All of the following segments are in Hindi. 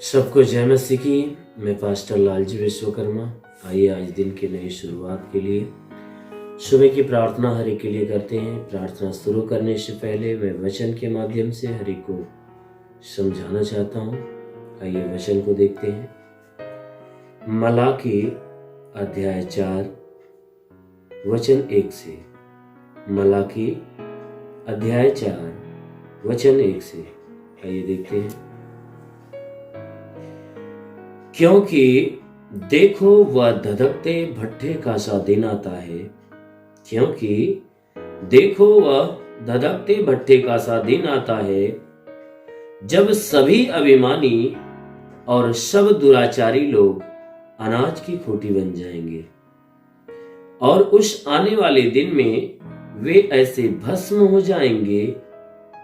सबको जय मसीह की। मैं पास्टर लालजी विश्वकर्मा। आइए आज दिन की नई शुरुआत के लिए सुबह की प्रार्थना हर एक के लिए करते हैं। प्रार्थना शुरू करने से पहले मैं वचन के माध्यम से हर एक को समझाना चाहता हूँ। आइए वचन को देखते हैं। मलाकी अध्याय 4 वचन 1 से। मलाकी अध्याय 4 वचन 1 से। आइए देखते हैं। क्योंकि देखो वह धधकते भट्ठे का सा दिन आता है। क्योंकि देखो वह धधकते भट्ठे का सा दिन आता है, जब सभी अभिमानी और सब दुराचारी लोग अनाज की खोटी बन जाएंगे, और उस आने वाले दिन में वे ऐसे भस्म हो जाएंगे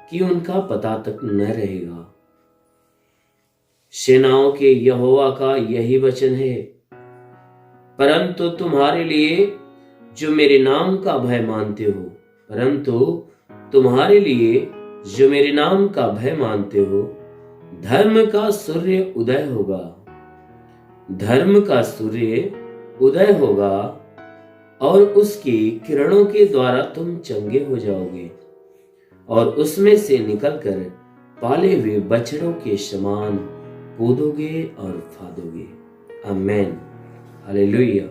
कि उनका पता तक न रहेगा। सेनाओं के यहोवा का यही वचन है। परंतु तुम्हारे लिए जो मेरे नाम का भय मानते हो, धर्म का सूर्य उदय होगा और उसकी किरणों के द्वारा तुम चंगे हो जाओगे, और उसमें से निकलकर पाले हुए बछड़ों के समान कूदोगे और फादोगे। आमेन, हालेलुया।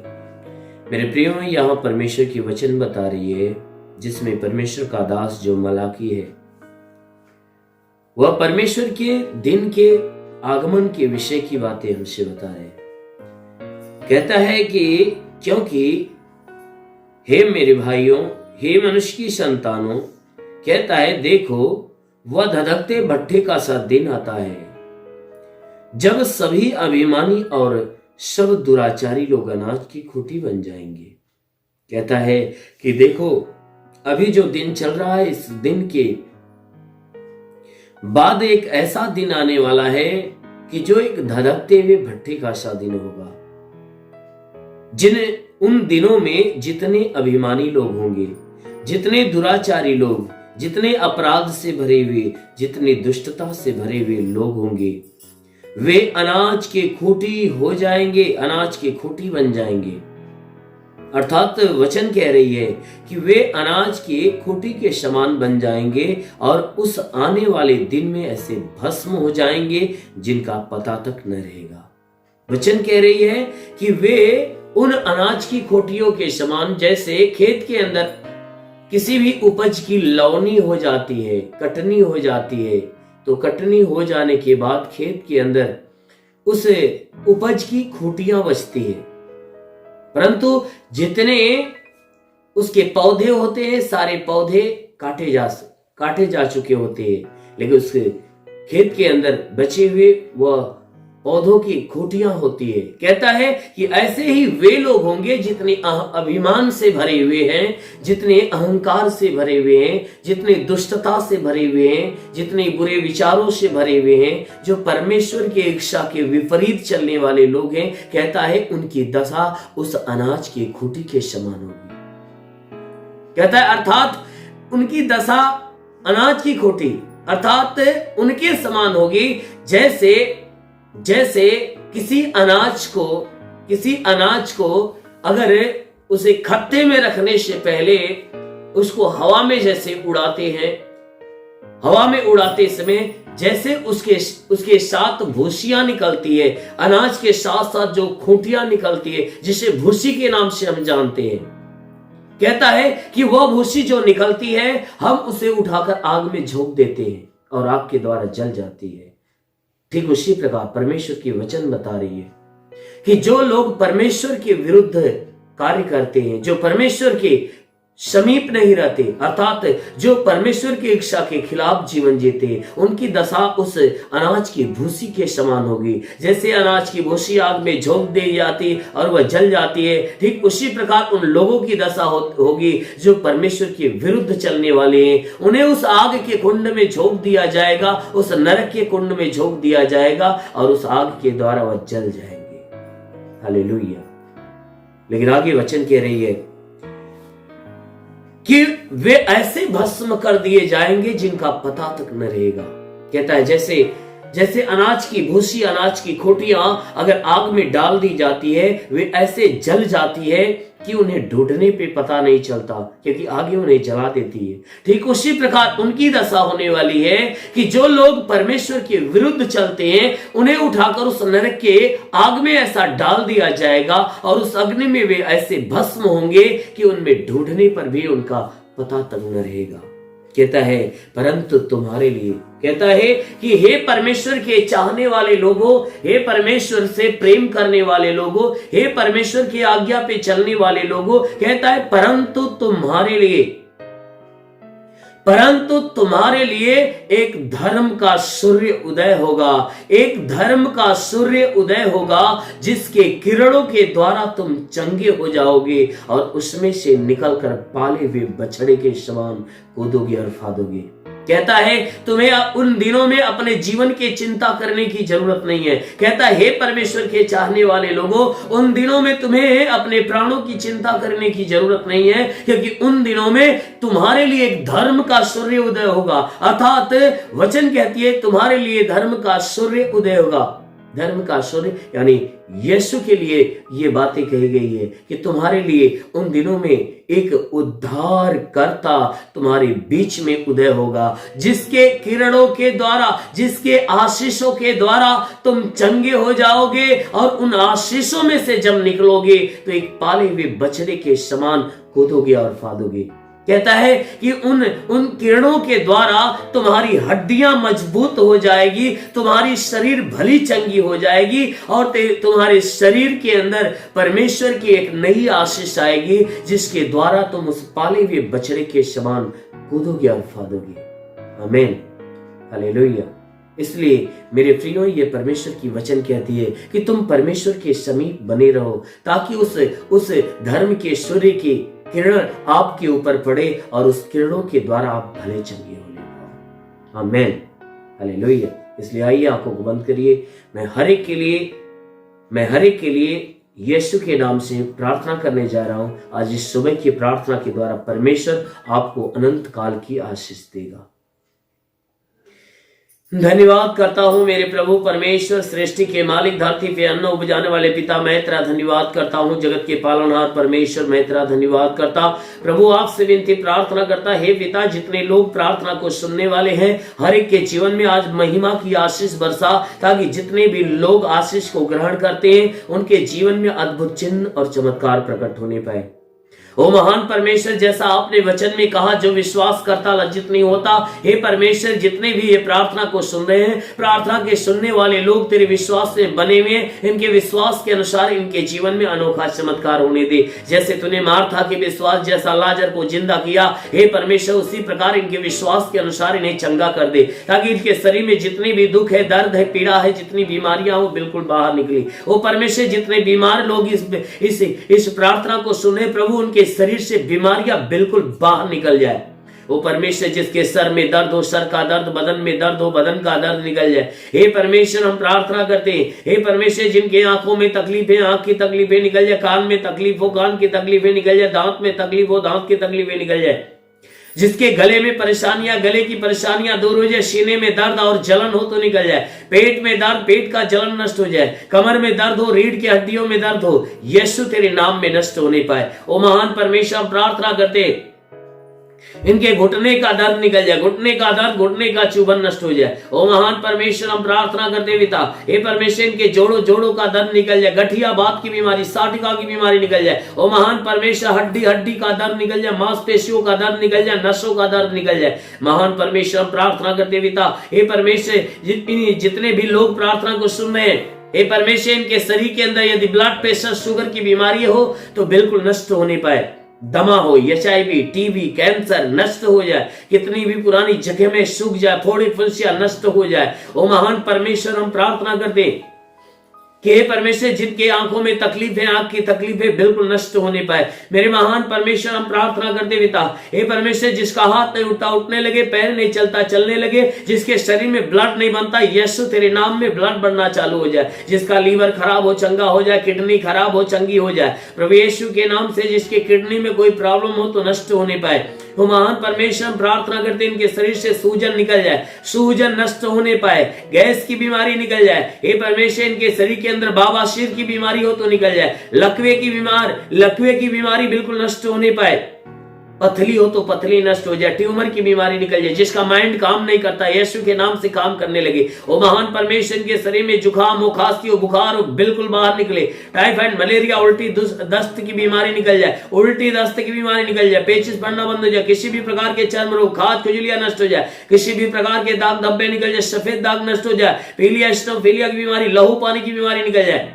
मेरे प्रियो, यहाँ परमेश्वर की वचन बता रही है, जिसमें परमेश्वर का दास जो मलाकी है, वह परमेश्वर के दिन के आगमन के विषय की बातें हमसे बता रहे हैं। कहता है कि क्योंकि हे मेरे भाइयों, हे मनुष्य की संतानों, कहता है देखो वह धधकते भट्ठे का सा दिन आता है, जब सभी अभिमानी और सब दुराचारी लोग अनाज की खूंटी बन जाएंगे। कहता है कि देखो अभी जो दिन चल रहा है, इस दिन के बाद एक ऐसा दिन आने वाला है कि जो एक धधकते हुए भट्ठे का सा दिन होगा। उन दिनों में जितने अभिमानी लोग होंगे, जितने दुराचारी लोग, जितने अपराध से भरे हुए, जितनी दुष्टता से भरे हुए लोग होंगे, वे अनाज के खूंटी हो जाएंगे, अनाज के खूंटी बन जाएंगे। अर्थात वचन कह रही है कि वे अनाज के खूंटी के समान बन जाएंगे, और उस आने वाले दिन में ऐसे भस्म हो जाएंगे जिनका पता तक न रहेगा। वचन कह रही है कि वे उन अनाज की खूंटियों के समान, जैसे खेत के अंदर किसी भी उपज की लवनी हो जाती है, कटनी हो जाती है, तो कटनी हो जाने के बाद खेत के अंदर उस उपज की खूंटियां बचती है, परंतु जितने उसके पौधे होते हैं, सारे पौधे काटे जा चुके होते हैं, लेकिन उस खेत के अंदर बचे हुए वह पौधों की खूंटियां होती है। कहता है कि ऐसे ही वे लोग होंगे जितने अभिमान से भरे हुए हैं, जितने अहंकार से भरे हुए हैं, जितने दुष्टता से भरे हुए हैं, जितने बुरे विचारों से भरे हुए हैं, जो परमेश्वर की इच्छा के विपरीत चलने वाले लोग हैं। कहता है उनकी दशा उस अनाज की खूंटी के समान होगी। कहता है अर्थात उनकी दशा अनाज की खूंटी अर्थात उनके समान होगी, जैसे किसी अनाज को अगर उसे खत्ते में रखने से पहले उसको हवा में जैसे उड़ाते हैं, हवा में उड़ाते समय जैसे उसके साथ भूसियां निकलती है, अनाज के साथ साथ जो खूंटियां निकलती है, जिसे भूसी के नाम से हम जानते हैं। कहता है कि वह भूसी जो निकलती है, हम उसे उठाकर आग में झोंक देते हैं और आग के द्वारा जल जाती है। ठीक उसी प्रकार परमेश्वर की वचन बता रही है कि जो लोग परमेश्वर के विरुद्ध कार्य करते हैं, जो परमेश्वर के समीप नहीं रहते, अर्थात जो परमेश्वर की इच्छा के खिलाफ जीवन जीते हैं, उनकी दशा उस अनाज की भूसी के समान होगी। जैसे अनाज की भूसी आग में झोंक दी जाती और वह जल जाती है, ठीक उसी प्रकार उन लोगों की दशा होगी जो परमेश्वर के विरुद्ध चलने वाले हैं। उन्हें उस आग के कुंड में झोंक दिया जाएगा, उस नरक के कुंड में झोंक दिया जाएगा, और उस आग के द्वारा वह जल जाएंगे। हालेलुया। लेकिन आगे वचन कह रही है कि वे ऐसे भस्म कर दिए जाएंगे जिनका पता तक न रहेगा। कहता है जैसे जैसे अनाज की भूसी, अनाज की खोटियां अगर आग में डाल दी जाती है, वे ऐसे जल जाती है कि उन्हें ढूंढने पे पता नहीं चलता, क्योंकि आगे उन्हें जला देती है। ठीक उसी प्रकार उनकी दशा होने वाली है कि जो लोग परमेश्वर के विरुद्ध चलते हैं, उन्हें उठाकर उस नरक के आग में ऐसा डाल दिया जाएगा और उस अग्नि में वे ऐसे भस्म होंगे कि उनमें ढूंढने पर भी उनका पता तक न रहेगा। कहता है परंतु तुम्हारे लिए, कहता है कि हे परमेश्वर के चाहने वाले लोगों, हे परमेश्वर से प्रेम करने वाले लोगों, हे परमेश्वर की आज्ञा पे चलने वाले लोगों, कहता है परंतु तुम्हारे लिए एक धर्म का सूर्य उदय होगा, एक धर्म का सूर्य उदय होगा जिसके किरणों के द्वारा तुम चंगे हो जाओगे और उसमें से निकलकर पाले हुए बछड़े के समान कूदोगे और फादोगे। कहता है तुम्हें उन दिनों में अपने जीवन की चिंता करने की जरूरत नहीं है। कहता है हे परमेश्वर के चाहने वाले लोगों, उन दिनों में तुम्हें अपने प्राणों की चिंता करने की जरूरत नहीं है, क्योंकि उन दिनों में तुम्हारे लिए एक धर्म का सूर्य उदय होगा। अर्थात वचन कहती है तुम्हारे लिए धर्म का सूर्य उदय होगा। धर्म का सूर्य यानी यीशु के लिए ये बातें कही गई है कि तुम्हारे लिए उन दिनों में एक उद्धार करता तुम्हारे बीच में उदय होगा, जिसके किरणों के द्वारा, जिसके आशीषों के द्वारा तुम चंगे हो जाओगे और उन आशीषों में से जब निकलोगे तो एक पाले हुए बछड़े के समान कूदोगे और फादोगे। कहता है कि उन किरणों के द्वारा तुम्हारी हड्डियां मजबूत हो जाएगी, तुम्हारी शरीर भली चंगी हो जाएगी और तुम्हारे शरीर के अंदर परमेश्वर की एक नई आशीष आएगी, जिसके द्वारा तुम उस पाले हुए बछड़े के समान कूदोगे और फादोगे। आमीन, हालेलुया। इसलिए मेरे प्रियो, ये परमेश्वर की वचन कहती है कि तुम परमेश्वर के समीप बने रहो, ताकि उस धर्म के सूर्य की किरण आपके ऊपर पड़े और उस किरणों के द्वारा आप भले चंगे होने पाओ। आमीन, हालेलुया। इसलिए आइए आंखों को बंद करिए। मैं हर एक के लिए यीशु के नाम से प्रार्थना करने जा रहा हूं। आज इस सुबह की प्रार्थना के द्वारा परमेश्वर आपको अनंत काल की आशीष देगा। धन्यवाद करता हूं मेरे प्रभु परमेश्वर, सृष्टि के मालिक, धरती पे अन्न उपजाने वाले पिता, मैं तेरा धन्यवाद करता हूं। जगत के पालनहार परमेश्वर, मैं तेरा धन्यवाद करता प्रभु। आपसे विनती प्रार्थना करता हे पिता, जितने लोग प्रार्थना को सुनने वाले हैं, हर एक के जीवन में आज महिमा की आशीष बरसा, ताकि जितने भी लोग आशीष को ग्रहण करते हैं उनके जीवन में अद्भुत चिन्ह और चमत्कार प्रकट होने पाए। ओ महान परमेश्वर, जैसा आपने वचन में कहा, जो विश्वास करता लज्जित नहीं होता। हे परमेश्वर, जितने भी ये प्रार्थना को सुन रहे हैं, प्रार्थना के सुनने वाले लोग तेरे विश्वास में बने हुए, इनके विश्वास के अनुसार इनके जीवन में अनोखा चमत्कार होने दे। जैसे तूने मार्था के विश्वास जैसा लाजर को जिंदा किया, हे परमेश्वर, उसी प्रकार इनके विश्वास के अनुसार इन्हें चंगा कर दे, ताकि इनके शरीर में जितनी भी दुख है, दर्द है, पीड़ा है, जितनी बीमारियां हो, बिल्कुल बाहर निकली। ओ परमेश्वर, जितने बीमार लोग इस प्रार्थना को सुने प्रभु, उनके शरीर से बीमारियां बिल्कुल बाहर निकल जाए। वो परमेश्वर, जिसके सर में दर्द हो, सर का दर्द, बदन में दर्द हो, बदन का दर्द निकल जाए। हे परमेश्वर, हम प्रार्थना करते हैं, हे परमेश्वर, जिनके आंखों में तकलीफ है, आंख की तकलीफें निकल जाए, कान में तकलीफ हो, कान की तकलीफें निकल जाए, दांत में तकलीफ हो, दांत की तकलीफें निकल जाए। जिसके गले में परेशानियां, गले की परेशानियां दूर हो जाए, सीने में दर्द और जलन हो तो निकल जाए, पेट में दर्द, पेट का जलन नष्ट हो जाए, कमर में दर्द हो, रीढ़ की हड्डियों में दर्द हो, यीशु तेरे नाम में नष्ट होने पाए। ओ महान परमेश्वर, प्रार्थना करते इनके घुटने का दर्द निकल जाए, घुटने का दर्द, घुटने का चुभन नष्ट हो जाए। ओ महान परमेश्वर, हम प्रार्थना करते पिता, हे परमेश्वर, इनके जोड़ों का दर्द निकल जाए, गठिया बात की बीमारी, साटिका की बीमारी निकल जाए। ओ महान परमेश्वर, हड्डी का दर्द निकल जाए, मांसपेशियों का दर्द निकल जाए, नसों का दर्द निकल जाए। महान परमेश्वर, हम प्रार्थना करते पिता, हे परमेश्वर, जितने भी लोग प्रार्थना को सुन रहे हैं, हे परमेश्वर, इनके शरीर के अंदर यदि ब्लड प्रेशर, शुगर की बीमारी हो तो बिल्कुल नष्ट होने पाए। दमा हो, HIV, TB, कैंसर नष्ट हो जाए, कितनी भी पुरानी जगह में सूख जाए, फोड़े फुंसियां नष्ट हो जाए। ओ महान परमेश्वर, हम प्रार्थना करते कि हे परमेश्वर, जिनके आंखों में तकलीफ है, आंख की तकलीफ है, बिल्कुल नष्ट होने पाए। मेरे महान परमेश्वर, हम प्रार्थना करते पिता, हे परमेश्वर, जिसका हाथ नहीं उठता उठने लगे, पैर नहीं चलता चलने लगे, जिसके शरीर में ब्लड नहीं बनता, यीशु तेरे नाम में ब्लड बनना चालू हो जाए। जिसका लीवर खराब हो, चंगा हो जाए, किडनी खराब हो, चंगी हो जाए। प्रभु यीशु के नाम से जिसके किडनी में कोई प्रॉब्लम हो तो नष्ट होने पाए। वो महान परमेश्वर हम प्रार्थना करते हैं इनके शरीर से सूजन निकल जाए, सूजन नष्ट होने पाए, गैस की बीमारी निकल जाए। हे परमेश्वर इनके शरीर के अंदर बवासीर की बीमारी हो तो निकल जाए, लकवे की बीमारी बिल्कुल नष्ट होने पाए, पथली हो तो पथली नष्ट हो जाए, ट्यूमर की बीमारी निकल जाए, जिसका माइंड काम नहीं करता यीशु के नाम से काम करने लगे। वो महान परमेश्वर के शरीर में जुकाम हो, खांसी हो, बुखार हो बिल्कुल बाहर निकले, टाइफाइड, मलेरिया, उल्टी, दस्त की बीमारी निकल जाए, उल्टी दस्त की बीमारी निकल जाए, पेचिस पड़ना बंद हो जाए, किसी भी प्रकार के चर्म रोग, खाज खुजलियां नष्ट हो जाए, किसी भी प्रकार के दाग धब्बे निकल जाए, सफेद दाग नष्ट हो जाए, पीलिया स्टोफिलिया की बीमारी, लहू पानी की बीमारी निकल जाए।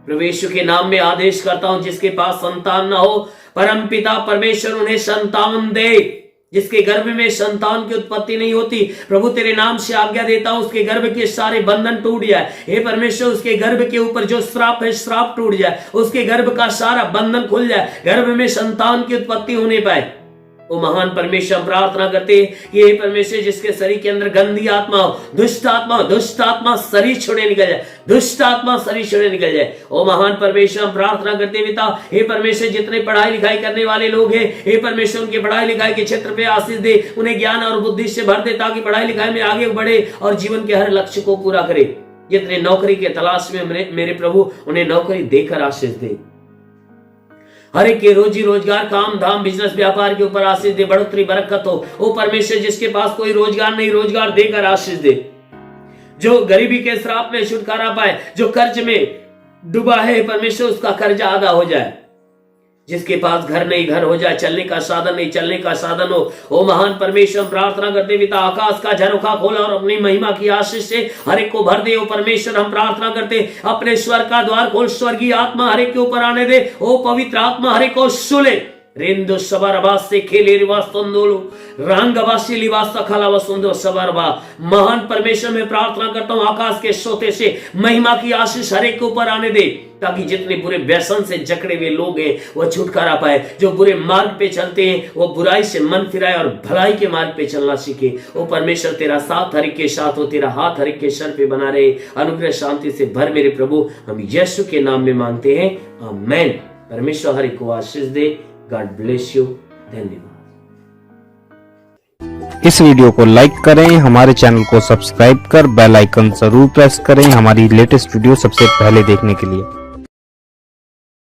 प्रभु यीशु के नाम में आदेश करता हूं, जिसके पास संतान ना हो परम पिता परमेश्वर उन्हें संतान दे, जिसके गर्भ में संतान की उत्पत्ति नहीं होती, प्रभु तेरे नाम से आज्ञा देता हूं उसके गर्भ के सारे बंधन टूट जाए। हे परमेश्वर उसके गर्भ के ऊपर जो श्राप है श्राप टूट जाए, उसके गर्भ का सारा बंधन खुल जाए, गर्भ में संतान की उत्पत्ति होने पाए। वो महान परमेश्वर हम प्रार्थना करते हैं कि हे परमेश्वर जिसके शरीर के अंदर गंदी आत्मा हो, दुष्ट आत्मा शरीर छोड़े निकल जाए, दुष्ट आत्मा शरीर छोड़े निकल जाए। ओ महान परमेश्वर हम प्रार्थना करते हैं पिता, हे परमेश्वर जितने पढ़ाई लिखाई करने वाले लोग हैं, हे परमेश्वर उनके पढ़ाई लिखाई के क्षेत्र पे आशीष दे, उन्हें ज्ञान और बुद्धि से भर दे ताकि पढ़ाई लिखाई में आगे बढ़े और जीवन के हर लक्ष्य को पूरा करे। जितने नौकरी के तलाश में मेरे प्रभु उन्हें नौकरी देकर आशीष दे, हर एक के रोजी रोजगार, काम धाम, बिजनेस व्यापार के ऊपर आशीष दे, बढ़ोतरी बरकत हो। ओ परमेश्वर जिसके पास कोई रोजगार नहीं, रोजगार देकर आशीष दे, जो गरीबी के श्राप में छुटकारा पाए, जो कर्ज में डूबा है परमेश्वर उसका कर्जा अदा हो जाए, जिसके पास घर नहीं घर हो जाए, चलने का साधन नहीं चलने का साधन हो। ओ महान परमेश्वर प्रार्थना करते पिता आकाश का झरोखा खोला और अपनी महिमा की आशीष से हर एक को भर दे। ओ परमेश्वर हम प्रार्थना करते अपने स्वर्ग का द्वार खोल, स्वर्गीय आत्मा हर एक के ऊपर आने दे। ओ पवित्र आत्मा हर एक को सुले, रेंदो सबारबास से खेले रिवास तंदोलो रंगवासी लिवास खला वसुंदो सबारबा। महान परमेश्वर में प्रार्थना करता हूं आकाश के सोते से महिमा की आशीष हर एक के ऊपर आने दे, ताकि जितने बुरे व्यसन से जकड़े हुए लोग हैं वो छुटकारा पाए, जो बुरे मार्ग पे चलते हैं वो बुराई से मन फिराए और भलाई के मार्ग पे चलना सीखे। ओ परमेश्वर तेरा साथ हर एक के साथ हो, तेरा हाथ हर एक के सर पे बना रहे, अनुग्रह शांति से भर मेरे प्रभु, हम यीशु के नाम में मांगते हैं, आमीन। परमेश्वर हर एक को आशीष दे। God bless you. धन्यवाद। इस वीडियो को लाइक करें, हमारे चैनल को सब्सक्राइब कर बेल आइकन जरूर प्रेस करें हमारी लेटेस्ट वीडियो सबसे पहले देखने के लिए।